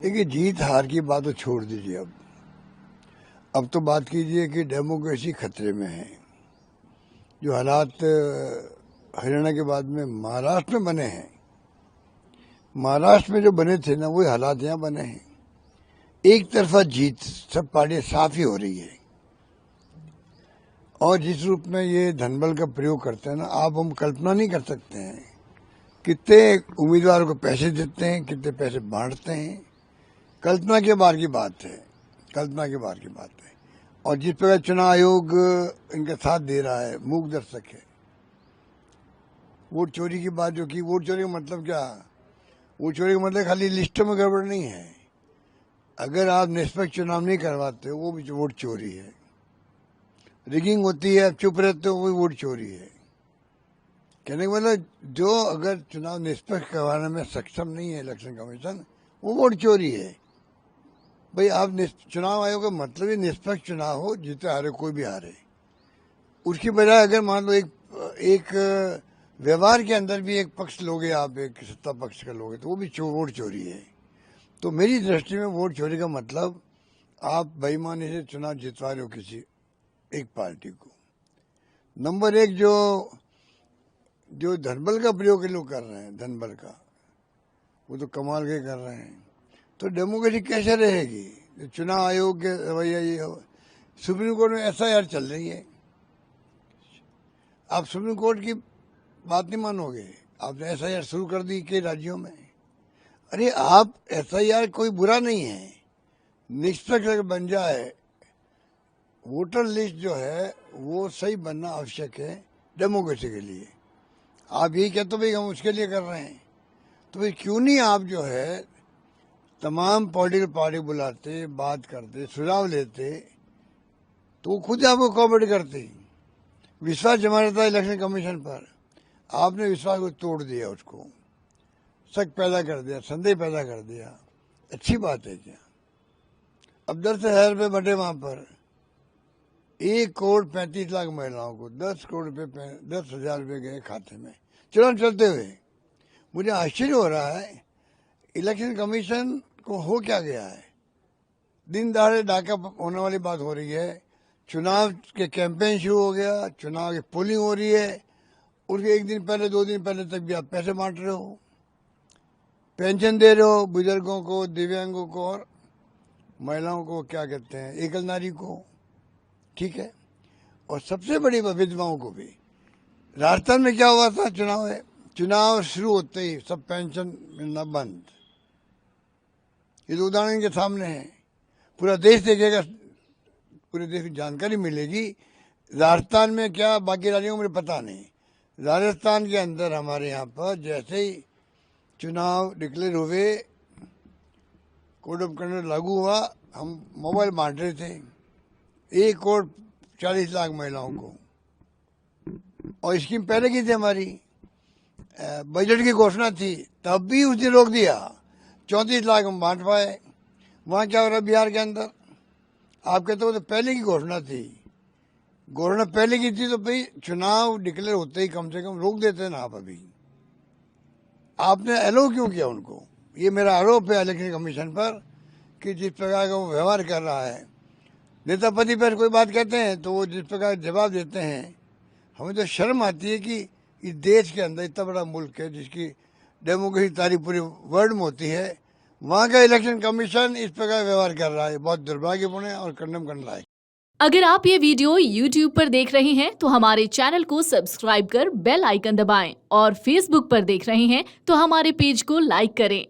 देखिए, जीत हार की बात तो छोड़ दीजिए। अब तो बात कीजिए कि डेमोक्रेसी खतरे में है। जो हालात हरियाणा के बाद में महाराष्ट्र में बने हैं, महाराष्ट्र में जो बने थे ना, वही हालात यहाँ बने हैं। एक तरफा जीत सब पार्टियां साफ ही हो रही है। और जिस रूप में ये धनबल का प्रयोग करते हैं ना, आप हम कल्पना नहीं कर सकते हैं कितने उम्मीदवारों को पैसे देते हैं, कितने पैसे बांटते हैं। कल्पना के बाहर की बात है, कल्पना के बाहर की बात है। और जिस प्रकार चुनाव आयोग इनका साथ दे रहा है, मूक दर्शक है। वोट चोरी की बात जो की, वोट चोरी का मतलब क्या? वोट चोरी का मतलब खाली लिस्टों में गड़बड़ नहीं है। अगर आप निष्पक्ष चुनाव नहीं करवाते हो, वो भी वोट चोरी है। रिगिंग होती है, आप चुप रहते हो, वो भी वोट चोरी है। कहने का मतलब, जो अगर चुनाव निष्पक्ष करवाने में सक्षम नहीं है इलेक्शन कमीशन, वो वोट चोरी है। भाई, आप चुनाव आयोग का मतलब ही निष्पक्ष चुनाव हो, जीते हारे कोई भी हारे। उसकी बजाय अगर मान लो एक व्यवहार के अंदर भी एक पक्ष लोगे, आप एक सत्ता पक्ष का लोगे, तो वो भी वोट चोरी है। तो मेरी दृष्टि में वोट चोरी का मतलब, आप बेईमानी से चुनाव जितवा रहे हो किसी एक पार्टी को। नंबर एक, जो धनबल का प्रयोग लोग कर रहे हैं, धनबल का, वो तो कमाल के कर रहे हैं। तो डेमोक्रेसी कैसे रहेगी? चुनाव आयोग के रवैया ये हो। सुप्रीम कोर्ट में एफआईआर चल रही है। आप सुप्रीम कोर्ट की बात नहीं मानोगे? आपने एफआईआर शुरू कर दी कई राज्यों में। अरे, आप एफआईआर कोई बुरा नहीं है, निष्पक्ष बन जाए। वोटर लिस्ट जो है वो सही बनना आवश्यक है डेमोक्रेसी के लिए। आप यही कहते हो भाई हम उसके लिए कर रहे हैं, तो भाई क्यों नहीं आप जो है तमाम पॉलिटिकल पार्टी बुलाते, बात करते, सुझाव लेते, तो वो खुद आपको कोऑपरेट करते। विश्वास जमा रहता है इलेक्शन कमीशन पर। आपने विश्वास को तोड़ दिया, उसको शक पैदा कर दिया, संदेह पैदा कर दिया। अच्छी बात है क्या? अब 10,000 रुपये बटे वहां पर 1,35,00,000 महिलाओं को 10 करोड़ रुपये, 10,000 रुपये गए खाते में चुनाव चलते हुए। मुझे आश्चर्य हो रहा है, इलेक्शन कमीशन को हो क्या गया है? दिन दहाड़े डाका होने वाली बात हो रही है। चुनाव के कैंपेन शुरू हो गया, चुनाव की पोलिंग हो रही है, उसके एक दिन पहले, 2 दिन पहले तक भी आप पैसे बांट रहे हो, पेंशन दे रहे हो बुजुर्गों को, दिव्यांगों को, और महिलाओं को, क्या कहते हैं, एकल नारी को। ठीक है। और सबसे बड़ी विधवाओं को भी। राजस्थान में क्या हुआ था? चुनाव शुरू होते ही सब पेंशन मिलना बंद। ये तो उदाहरण के सामने है। पूरा देश देखेगा, पूरे देश की जानकारी मिलेगी। राजस्थान में क्या, बाकी राज्यों में मुझे पता नहीं। राजस्थान के अंदर हमारे यहाँ पर जैसे ही चुनाव डिक्लेयर हुए, कोड ऑफ कंडक्ट लागू हुआ, हम मोबाइल बांट रहे थे 1,40,00,000 महिलाओं को। और स्कीम पहले की थी हमारी, बजट की घोषणा थी, तब भी उसने रोक दिया। 34 लाख हम बांट पाए। वहां क्या हो रहा है बिहार के अंदर? आप कहते हो तो पहले की घोषणा थी, घोषणा पहले की थी, तो भाई चुनाव डिक्लेयर होते ही कम से कम रोक देते ना आप। अभी आपने अलाउ क्यों किया उनको? ये मेरा आरोप है इलेक्शन कमीशन पर कि जिस प्रकार का वो व्यवहार कर रहा है। नेता पति पर कोई बात कहते हैं तो वो जिस प्रकार जवाब देते हैं, हमें तो शर्म आती है कि इस देश के अंदर इतना बड़ा मुल्क है जिसकी डेमोक्रेसी तारीफ पूरी वर्ल्ड में होती है, वहां का इलेक्शन कमीशन इस प्रकार व्यवहार कर रहा है। बहुत दुर्भाग्यपूर्ण है और कंडम करने लायक। अगर आप ये वीडियो YouTube पर देख रहे हैं तो हमारे चैनल को सब्सक्राइब कर बेल आइकन दबाएं, और Facebook पर देख रहे हैं तो हमारे पेज को लाइक करें।